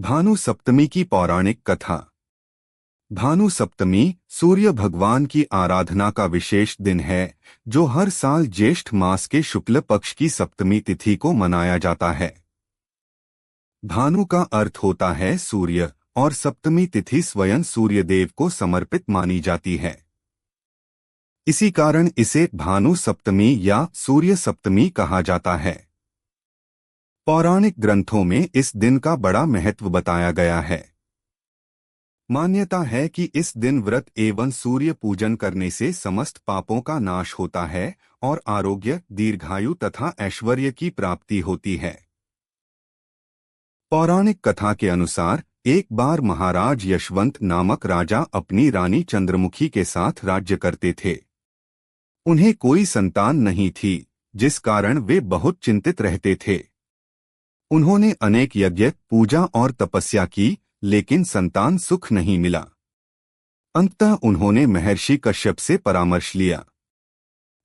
भानु सप्तमी की पौराणिक कथा। भानु सप्तमी सूर्य भगवान की आराधना का विशेष दिन है, जो हर साल ज्येष्ठ मास के शुक्ल पक्ष की सप्तमी तिथि को मनाया जाता है। भानु का अर्थ होता है सूर्य, और सप्तमी तिथि स्वयं सूर्यदेव को समर्पित मानी जाती है। इसी कारण इसे भानु सप्तमी या सूर्य सप्तमी कहा जाता है। पौराणिक ग्रंथों में इस दिन का बड़ा महत्व बताया गया है। मान्यता है कि इस दिन व्रत एवं सूर्य पूजन करने से समस्त पापों का नाश होता है और आरोग्य, दीर्घायु तथा ऐश्वर्य की प्राप्ति होती है। पौराणिक कथा के अनुसार एक बार महाराज यशवंत नामक राजा अपनी रानी चंद्रमुखी के साथ राज्य करते थे। उन्हें कोई संतान नहीं थी, जिस कारण वे बहुत चिंतित रहते थे। उन्होंने अनेक यज्ञ, पूजा और तपस्या की, लेकिन संतान सुख नहीं मिला। अंततः उन्होंने महर्षि कश्यप से परामर्श लिया।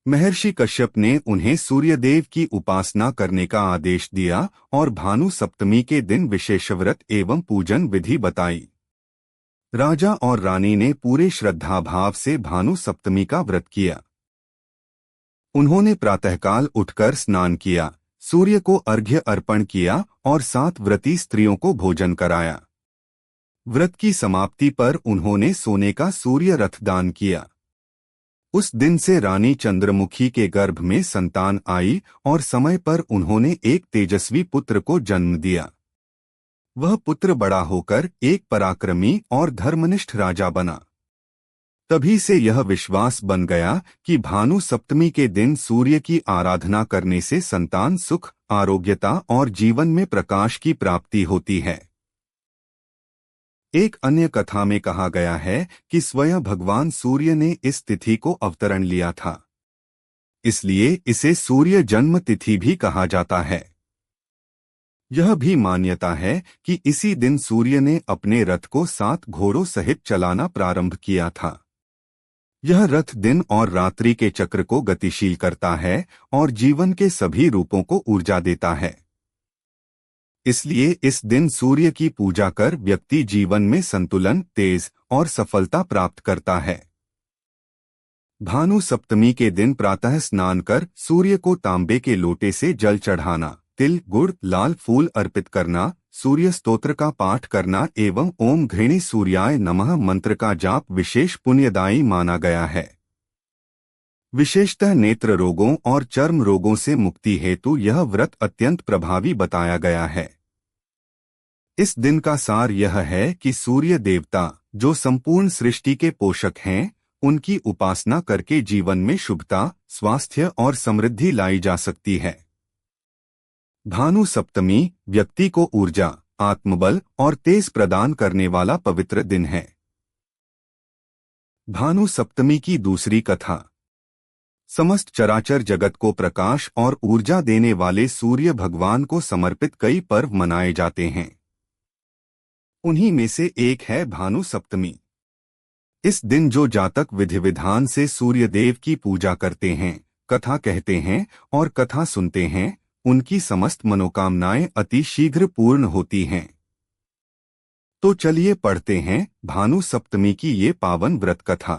महर्षि कश्यप ने उन्हें सूर्यदेव की उपासना करने का आदेश दिया और भानु सप्तमी के दिन विशेष व्रत एवं पूजन विधि बताई। राजा और रानी ने पूरे श्रद्धाभाव से भानु सप्तमी का व्रत किया। उन्होंने प्रातःकाल उठकर स्नान किया, सूर्य को अर्घ्य अर्पण किया और 7 व्रती स्त्रियों को भोजन कराया। व्रत की समाप्ति पर उन्होंने सोने का सूर्य रथ दान किया। उस दिन से रानी चंद्रमुखी के गर्भ में संतान आई और समय पर उन्होंने एक तेजस्वी पुत्र को जन्म दिया। वह पुत्र बड़ा होकर एक पराक्रमी और धर्मनिष्ठ राजा बना। तभी से यह विश्वास बन गया कि भानु सप्तमी के दिन सूर्य की आराधना करने से संतान सुख, आरोग्यता और जीवन में प्रकाश की प्राप्ति होती है। एक अन्य कथा में कहा गया है कि स्वयं भगवान सूर्य ने इस तिथि को अवतरण लिया था। इसलिए इसे सूर्य जन्म तिथि भी कहा जाता है। यह भी मान्यता है कि इसी दिन सूर्य ने अपने रथ को 7 घोड़ों सहित चलाना प्रारंभ किया था। यह रथ दिन और रात्रि के चक्र को गतिशील करता है और जीवन के सभी रूपों को ऊर्जा देता है। इसलिए इस दिन सूर्य की पूजा कर व्यक्ति जीवन में संतुलन, तेज और सफलता प्राप्त करता है। भानु सप्तमी के दिन प्रातः स्नान कर सूर्य को तांबे के लोटे से जल चढ़ाना, तिल, गुड़, लाल फूल अर्पित करना, सूर्य स्तोत्र का पाठ करना एवं ओम घृणी सूर्याय नमः मंत्र का जाप विशेष पुण्यदायी माना गया है। विशेषतः नेत्र रोगों और चर्म रोगों से मुक्ति हेतु यह व्रत अत्यंत प्रभावी बताया गया है। इस दिन का सार यह है कि सूर्य देवता, जो संपूर्ण सृष्टि के पोषक हैं, उनकी उपासना करके जीवन में शुभता, स्वास्थ्य और समृद्धि लाई जा सकती है। भानु सप्तमी व्यक्ति को ऊर्जा, आत्मबल और तेज प्रदान करने वाला पवित्र दिन है। भानु सप्तमी की दूसरी कथा। समस्त चराचर जगत को प्रकाश और ऊर्जा देने वाले सूर्य भगवान को समर्पित कई पर्व मनाए जाते हैं। उन्हीं में से एक है भानु सप्तमी। इस दिन जो जातक विधि विधान से सूर्यदेव की पूजा करते हैं, कथा कहते हैं और कथा सुनते हैं, उनकी समस्त मनोकामनाएं अति शीघ्र पूर्ण होती हैं। तो चलिए पढ़ते हैं भानु सप्तमी की ये पावन व्रत कथा।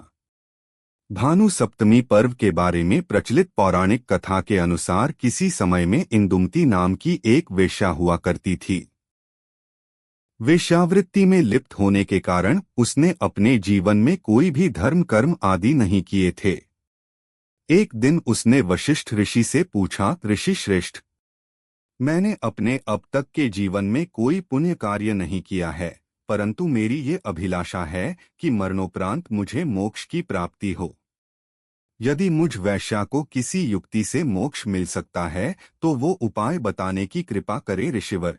भानु सप्तमी पर्व के बारे में प्रचलित पौराणिक कथा के अनुसार किसी समय में इंदुमती नाम की एक वेश्या हुआ करती थी। वेश्यावृत्ति में लिप्त होने के कारण उसने अपने जीवन में कोई भी धर्म कर्म आदि नहीं किए थे। एक दिन उसने वशिष्ठ ऋषि से पूछा, ऋषि श्रेष्ठ, मैंने अपने अब तक के जीवन में कोई पुण्य कार्य नहीं किया है, परंतु मेरी ये अभिलाषा है कि मरणोपरांत मुझे मोक्ष की प्राप्ति हो। यदि मुझ वैश्या को किसी युक्ति से मोक्ष मिल सकता है तो वो उपाय बताने की कृपा करे ऋषिवर।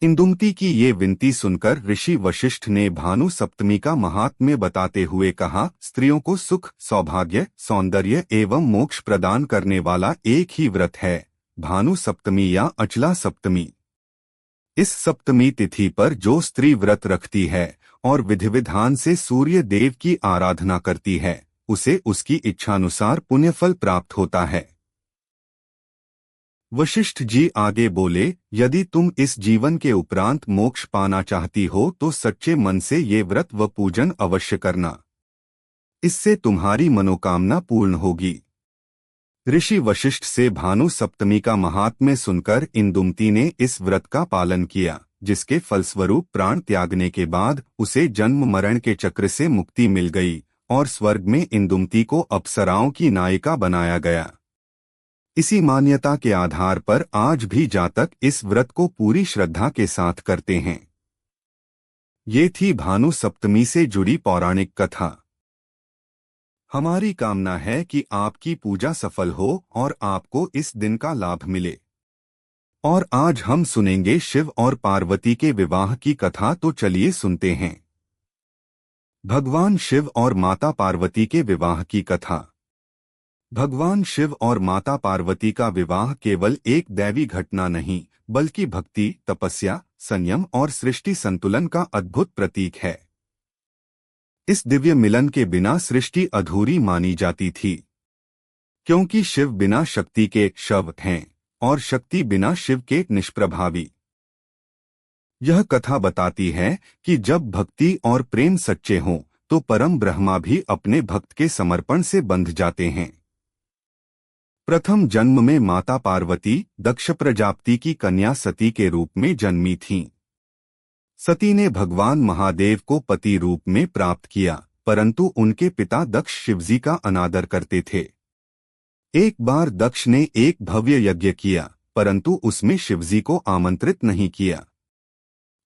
इंदुमती की ये विनती सुनकर ऋषि वशिष्ठ ने भानु सप्तमी का महात्म्य बताते हुए कहा, स्त्रियों को सुख, सौभाग्य, सौंदर्य एवं मोक्ष प्रदान करने वाला एक ही व्रत है, भानु सप्तमी या अचला सप्तमी। इस सप्तमी तिथि पर जो स्त्री व्रत रखती है और विधि विधान से सूर्य देव की आराधना करती है, उसे उसकी इच्छानुसार पुण्यफल प्राप्त होता है। वशिष्ठ जी आगे बोले, यदि तुम इस जीवन के उपरांत मोक्ष पाना चाहती हो तो सच्चे मन से ये व्रत व पूजन अवश्य करना। इससे तुम्हारी मनोकामना पूर्ण होगी। ऋषि वशिष्ठ से भानु सप्तमी का महात्म्य सुनकर इंदुमती ने इस व्रत का पालन किया, जिसके फलस्वरूप प्राण त्यागने के बाद उसे जन्म मरण के चक्र से मुक्ति मिल गई और स्वर्ग में इंदुमती को अप्सराओं की नायिका बनाया गया। इसी मान्यता के आधार पर आज भी जातक इस व्रत को पूरी श्रद्धा के साथ करते हैं। ये थी भानु सप्तमी से जुड़ी पौराणिक कथा। हमारी कामना है कि आपकी पूजा सफल हो और आपको इस दिन का लाभ मिले। और आज हम सुनेंगे शिव और पार्वती के विवाह की कथा, तो चलिए सुनते हैं। भगवान शिव और माता पार्वती के विवाह की कथा। भगवान शिव और माता पार्वती का विवाह केवल एक दैवी घटना नहीं, बल्कि भक्ति, तपस्या, संयम और सृष्टि संतुलन का अद्भुत प्रतीक है। इस दिव्य मिलन के बिना सृष्टि अधूरी मानी जाती थी, क्योंकि शिव बिना शक्ति के शव हैं और शक्ति बिना शिव के निष्प्रभावी। यह कथा बताती है कि जब भक्ति और प्रेम सच्चे हों तो परम ब्रह्मा भी अपने भक्त के समर्पण से बंध जाते हैं। प्रथम जन्म में माता पार्वती दक्ष प्रजापति की कन्या सती के रूप में जन्मी थीं। सती ने भगवान महादेव को पति रूप में प्राप्त किया, परंतु उनके पिता दक्ष शिवजी का अनादर करते थे। एक बार दक्ष ने एक भव्य यज्ञ किया, परंतु उसमें शिवजी को आमंत्रित नहीं किया।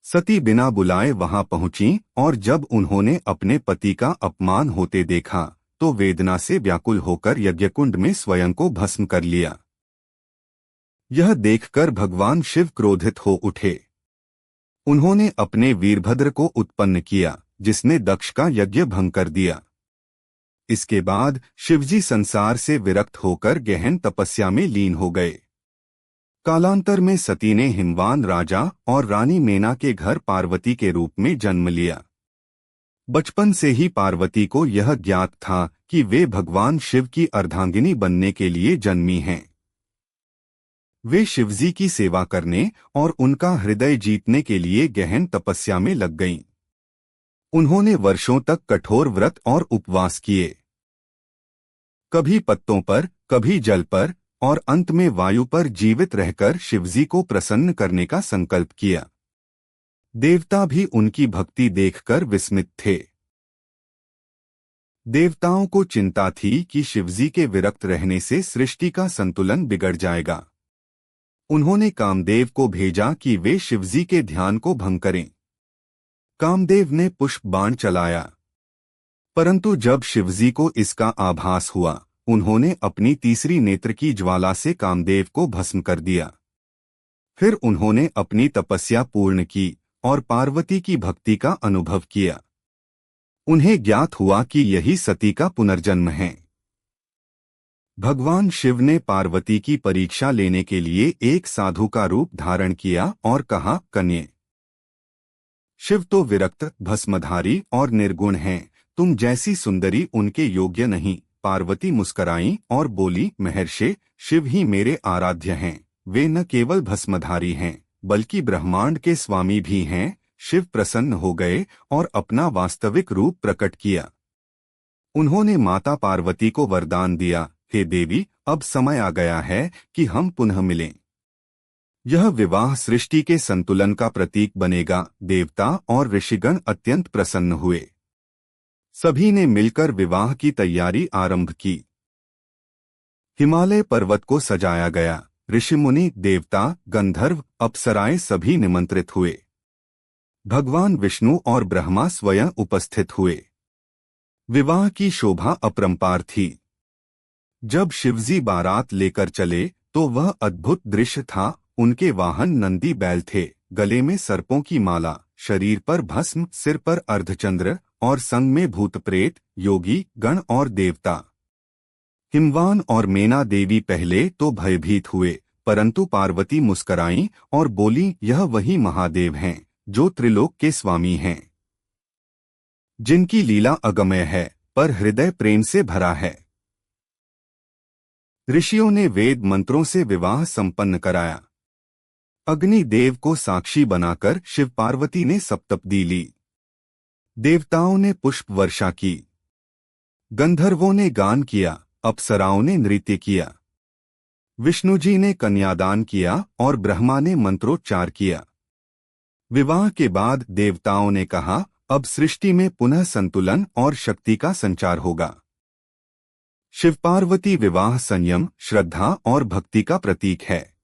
सती बिना बुलाए वहां पहुंची और जब उन्होंने अपने पति का अपमान होते देखा तो वेदना से व्याकुल होकर यज्ञकुंड में स्वयं को भस्म कर लिया। यह देखकर भगवान शिव क्रोधित हो उठे। उन्होंने अपने वीरभद्र को उत्पन्न किया, जिसने दक्ष का यज्ञ भंग कर दिया। इसके बाद शिवजी संसार से विरक्त होकर गहन तपस्या में लीन हो गए। कालांतर में सती ने हिमवान राजा और रानी मेना के घर पार्वती के रूप में जन्म लिया। बचपन से ही पार्वती को यह ज्ञात था कि वे भगवान शिव की अर्धांगिनी बनने के लिए जन्मी हैं। वे शिवजी की सेवा करने और उनका हृदय जीतने के लिए गहन तपस्या में लग गईं। उन्होंने वर्षों तक कठोर व्रत और उपवास किए, कभी पत्तों पर, कभी जल पर और अंत में वायु पर जीवित रहकर शिवजी को प्रसन्न करने का संकल्प किया। देवता भी उनकी भक्ति देखकर विस्मित थे। देवताओं को चिंता थी कि शिवजी के विरक्त रहने से सृष्टि का संतुलन बिगड़ जाएगा। उन्होंने कामदेव को भेजा कि वे शिवजी के ध्यान को भंग करें। कामदेव ने पुष्प बाण चलाया, परंतु जब शिवजी को इसका आभास हुआ, उन्होंने अपनी तीसरी नेत्र की ज्वाला से कामदेव को भस्म कर दिया। फिर उन्होंने अपनी तपस्या पूर्ण की और पार्वती की भक्ति का अनुभव किया। उन्हें ज्ञात हुआ कि यही सती का पुनर्जन्म है। भगवान शिव ने पार्वती की परीक्षा लेने के लिए एक साधु का रूप धारण किया और कहा, कन्ये, शिव तो विरक्त, भस्मधारी और निर्गुण हैं, तुम जैसी सुंदरी उनके योग्य नहीं। पार्वती मुस्कराईं और बोली, महर्षि, शिव ही मेरे आराध्य हैं। वे न केवल भस्मधारी हैं बल्कि ब्रह्मांड के स्वामी भी हैं। शिव प्रसन्न हो गए और अपना वास्तविक रूप प्रकट किया। उन्होंने माता पार्वती को वरदान दिया, हे देवी, अब समय आ गया है कि हम पुनः मिलें। यह विवाह सृष्टि के संतुलन का प्रतीक बनेगा। देवता और ऋषिगण अत्यंत प्रसन्न हुए। सभी ने मिलकर विवाह की तैयारी आरंभ की। हिमालय पर्वत को सजाया गया। ऋषिमुनि, देवता, गंधर्व, अप्सराएं सभी निमंत्रित हुए। भगवान विष्णु और ब्रह्मा स्वयं उपस्थित हुए। विवाह की शोभा अपरंपार थी। जब शिवजी बारात लेकर चले तो वह अद्भुत दृश्य था। उनके वाहन नंदी बैल थे, गले में सर्पों की माला, शरीर पर भस्म, सिर पर अर्धचंद्र और संग में भूत प्रेत, योगी गण और देवता। हिमवान और मेना देवी पहले तो भयभीत हुए, परंतु पार्वती मुस्कराईं और बोली, यह वही महादेव हैं जो त्रिलोक के स्वामी हैं, जिनकी लीला अगम्य है पर हृदय प्रेम से भरा है। ऋषियों ने वेद मंत्रों से विवाह संपन्न कराया। अग्नि देव को साक्षी बनाकर शिव पार्वती ने सप्तपदी ली। देवताओं ने पुष्प वर्षा की। गंधर्वों ने गान किया, अप्सराओं ने नृत्य किया। विष्णुजी ने कन्यादान किया और ब्रह्मा ने मंत्रोच्चार किया। विवाह के बाद देवताओं ने कहा, अब सृष्टि में पुनः संतुलन और शक्ति का संचार होगा। शिव पार्वती विवाह संयम, श्रद्धा और भक्ति का प्रतीक है।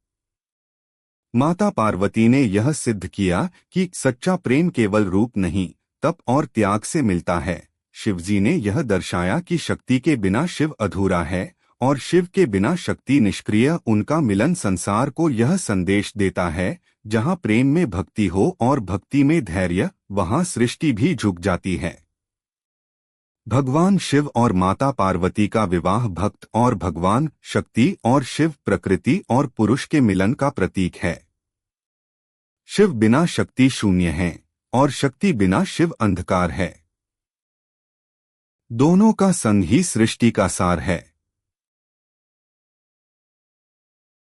माता पार्वती ने यह सिद्ध किया कि सच्चा प्रेम केवल रूप नहीं, तप और त्याग से मिलता है। शिवजी ने यह दर्शाया कि शक्ति के बिना शिव अधूरा है और शिव के बिना शक्ति निष्क्रिय। उनका मिलन संसार को यह संदेश देता है, जहाँ प्रेम में भक्ति हो और भक्ति में धैर्य, वहाँ सृष्टि भी झुक जाती है। भगवान शिव और माता पार्वती का विवाह भक्त और भगवान, शक्ति और शिव, प्रकृति और पुरुष के मिलन का प्रतीक है। शिव बिना शक्ति शून्य है और शक्ति बिना शिव अंधकार है। दोनों का संग ही सृष्टि का सार है।